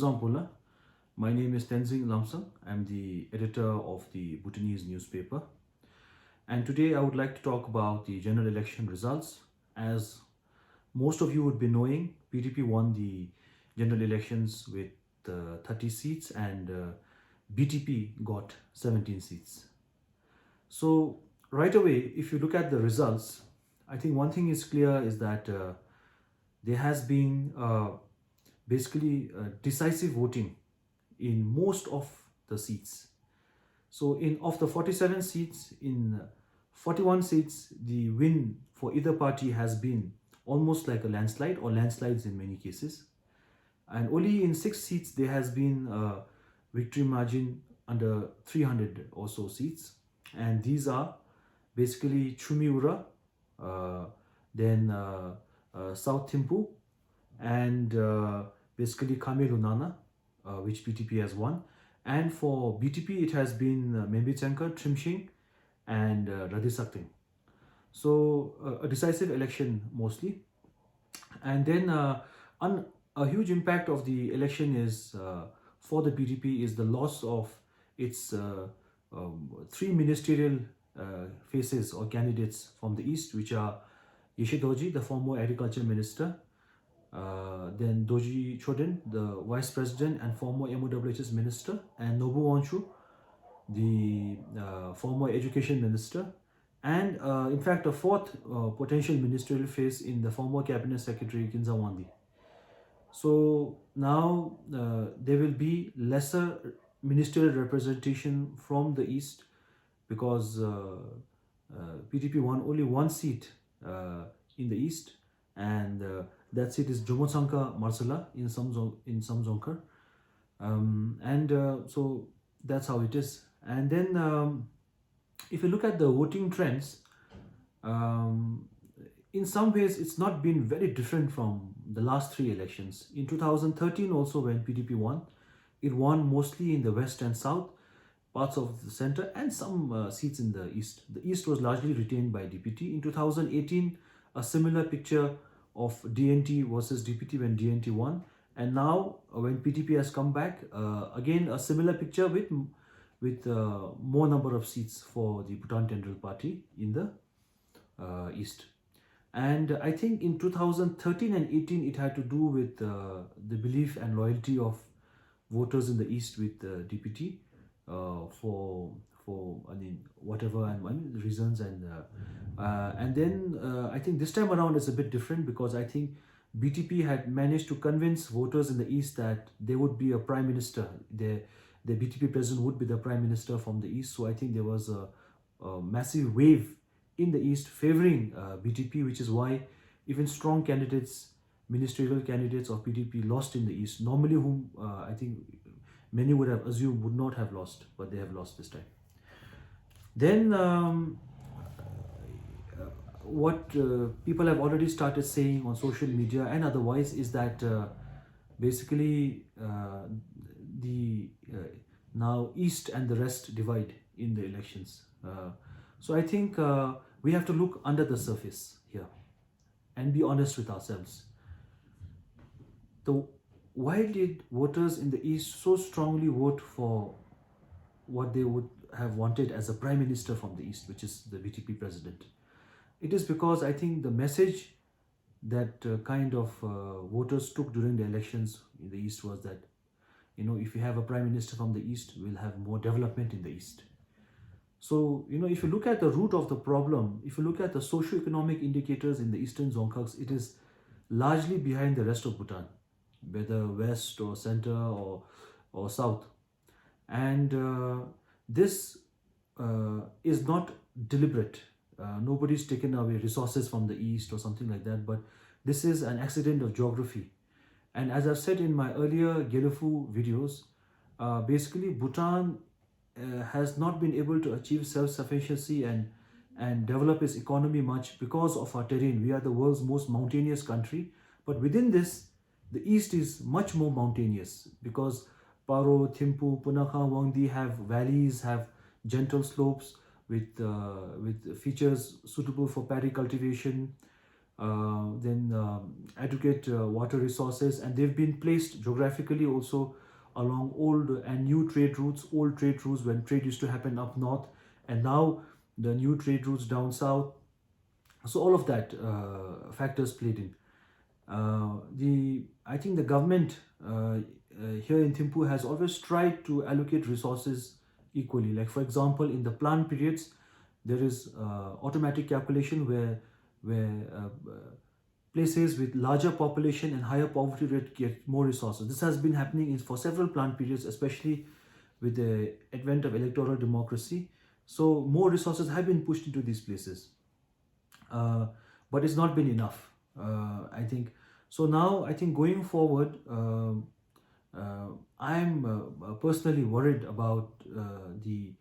Zampola. My name is Tenzing Lamsang. I'm the editor of the Bhutanese newspaper. And today I would like to talk about the general election results. As most of you would be knowing, PDP won the general elections with 30 seats and BTP got 17 seats. So, right away, if you look at the results, I think one thing is clear is that there has been basically decisive voting in most of the seats. So in of the 47 seats, in 41 seats, the win for either party has been almost like a landslide or landslides in many cases. And only in 6 seats there has been a victory margin under 300 or so seats. And these are basically Chumiura, uh, then South Thimphu, and basically Kamelunana, which BTP has won. And for BTP, it has been Membichanka, Trimshing, and Radhisakting. So a decisive election mostly. And then a huge impact of the election is for the BTP is the loss of its three ministerial faces or candidates from the east, which are Yeshidoji, the former agriculture minister, then Doji Chodin, the vice president and former MOWHS minister, and Nobu Wanshu, the former education minister, and in fact a fourth potential ministerial face in the former cabinet secretary Kinza Wandi. So now there will be lesser ministerial representation from the east because PDP won only one seat in the east, and that seat is Jomosanka Marsala in Samzonkar, and so that's how it is. And then if you look at the voting trends, um, in some ways it's not been very different from the last three elections. In 2013 also, when PDP won, it won mostly in the west and south, parts of the center, and some seats in the east. The east was largely retained by DPT. In 2018, a similar picture of DNT versus DPT when DNT won, and now when PTP has come back, again a similar picture with more number of seats for the Bhutan Tendril Party in the east. And I think in 2013 and 18 it had to do with the belief and loyalty of voters in the east with DPT for I mean whatever and reasons, and then I think this time around it's a bit different because I think BTP had managed to convince voters in the east that there would be a prime minister. The BTP president would be the prime minister from the east. So I think there was a massive wave in the east favoring BTP, which is why even strong candidates, ministerial candidates of PDP lost in the east. Normally, whom I think many would have assumed would not have lost, but they have lost this time. Then what people have already started saying on social media and otherwise is that basically the now east and the rest divide in the elections. So I think we have to look under the surface here and be honest with ourselves. Why did voters in the east so strongly vote for what they would have wanted as a prime minister from the east, which is the BTP president? It is because I think the message that kind of voters took during the elections in the east was that, you know, if you have a prime minister from the east, we'll have more development in the east. So, you know, if you look at the root of the problem, if you look at the socio-economic indicators in the eastern Dzongkhag, it is largely behind the rest of Bhutan, whether west or center or south. And this is not deliberate. Nobody's taken away resources from the east or something like that, but this is an accident of geography. And as I've said in my earlier Gelufu videos, basically Bhutan has not been able to achieve self-sufficiency and develop its economy much because of our terrain. We are the world's most mountainous country, but within this, the east is much more mountainous because Paro, Thimphu, Punakha, Wangdi have valleys, have gentle slopes with features suitable for paddy cultivation. then adequate water resources, and they've been placed geographically also along old and new trade routes, old trade routes when trade used to happen up north, and now the new trade routes down south. So all of that factors played in. The I think the government here in Thimphu has always tried to allocate resources equally. Like for example, in the plant periods, there is automatic calculation where places with larger population and higher poverty rate get more resources. This has been happening for several plant periods, especially with the advent of electoral democracy. So more resources have been pushed into these places, uh, but it's not been enough. I think so. Now I think going forward, I'm personally worried about the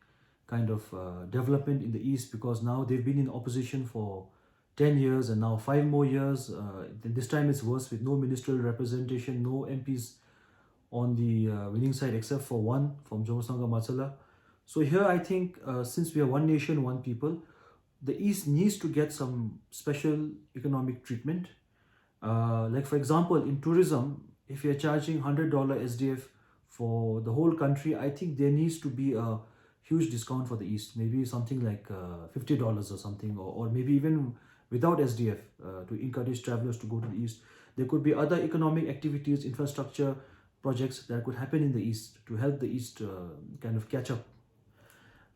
kind of development in the east, because now they've been in opposition for 10 years and now 5 more years. This time it's worse, with no ministerial representation, no MPs on the winning side except for one from Jomosanga Matsala. So here I think since we are one nation, one people, the East needs to get some special economic treatment. Like for example, in tourism, if you're charging $100 SDF for the whole country, I think there needs to be a huge discount for the East. Maybe something like $50 or something, or maybe even without SDF to encourage travelers to go to the East. There could be other economic activities, infrastructure projects that could happen in the East to help the East kind of catch up.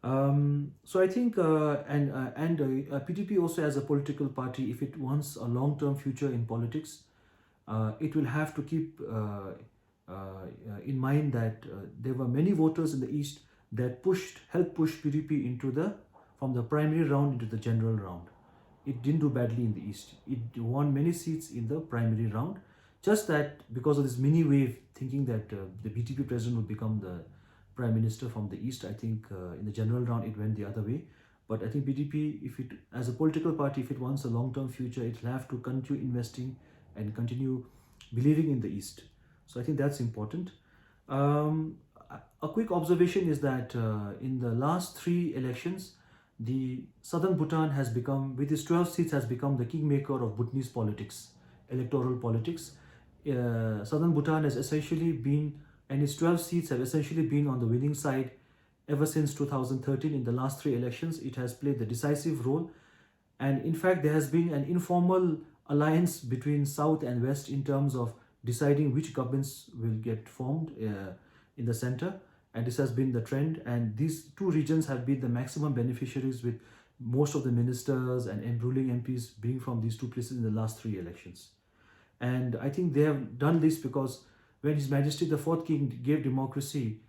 So I think, PDP also as a political party, if it wants a long-term future in politics, it will have to keep in mind that there were many voters in the East that helped push PDP from the primary round into the general round. It didn't do badly in the East. It won many seats in the primary round. Just that because of this mini wave thinking that the BTP president would become the prime minister from the East, I think in the general round it went the other way. But I think BTP, if it as a political party, if it wants a long-term future, it will have to continue investing and continue believing in the East. So I think that's important. Um, a quick observation is that in the last three elections, the southern Bhutan has become, with its 12 seats, has become the kingmaker of Bhutanese politics, electoral politics. Southern Bhutan has essentially been, and its 12 seats have essentially been on the winning side ever since 2013. In the last three elections, it has played the decisive role. And in fact, there has been an informal alliance between South and West in terms of deciding which governments will get formed in the center. And this has been the trend. And these two regions have been the maximum beneficiaries, with most of the ministers and ruling MPs being from these two places in the last three elections. And I think they have done this because when His Majesty the Fourth King gave democracy,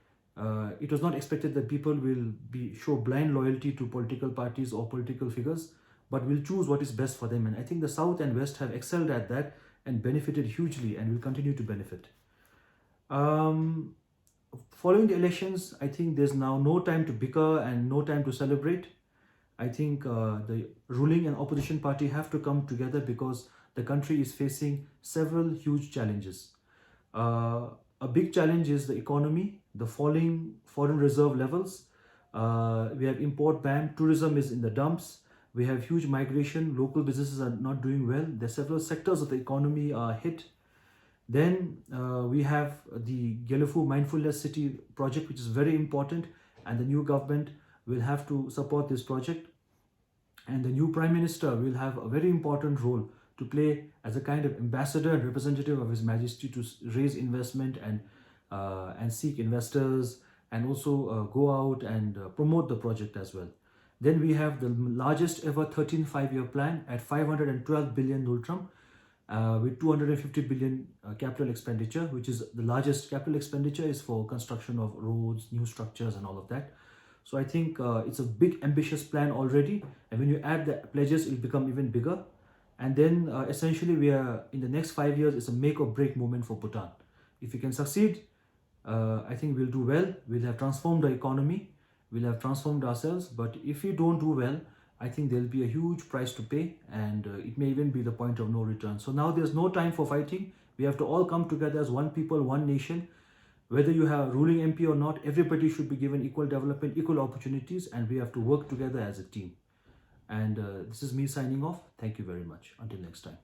it was not expected that people will show blind loyalty to political parties or political figures, but will choose what is best for them. And I think the South and West have excelled at that and benefited hugely and will continue to benefit. Um, Following the elections, I think there's now no time to bicker and no time to celebrate. I think the ruling and opposition party have to come together because the country is facing several huge challenges. Uh, a big challenge is the economy, the falling foreign reserve levels. We have import ban, tourism is in the dumps. We have huge migration, local businesses are not doing well. There are several sectors of the economy are hit. Then we have the Gyelephu Mindfulness City project, which is very important, and the new government will have to support this project. And the new Prime Minister will have a very important role to play as a kind of ambassador and representative of His Majesty to raise investment and seek investors, and also go out and promote the project as well. Then we have the largest ever 13 5-year plan at 512 billion Nultram, with 250 billion capital expenditure, which is the largest capital expenditure is for construction of roads, new structures and all of that. So I think it's a big ambitious plan already, and when you add the pledges, it will become even bigger. And then essentially we are in the next 5 years, it's a make or break moment for Bhutan. If we can succeed, I think we'll do well. We'll have transformed the economy, we'll have transformed ourselves. But if we don't do well, I think there'll be a huge price to pay, and it may even be the point of no return. So now there's no time for fighting. We have to all come together as one people, one nation. Whether you have ruling MP or not, everybody should be given equal development, equal opportunities, and we have to work together as a team. And this is me signing off. Thank you very much. Until next time.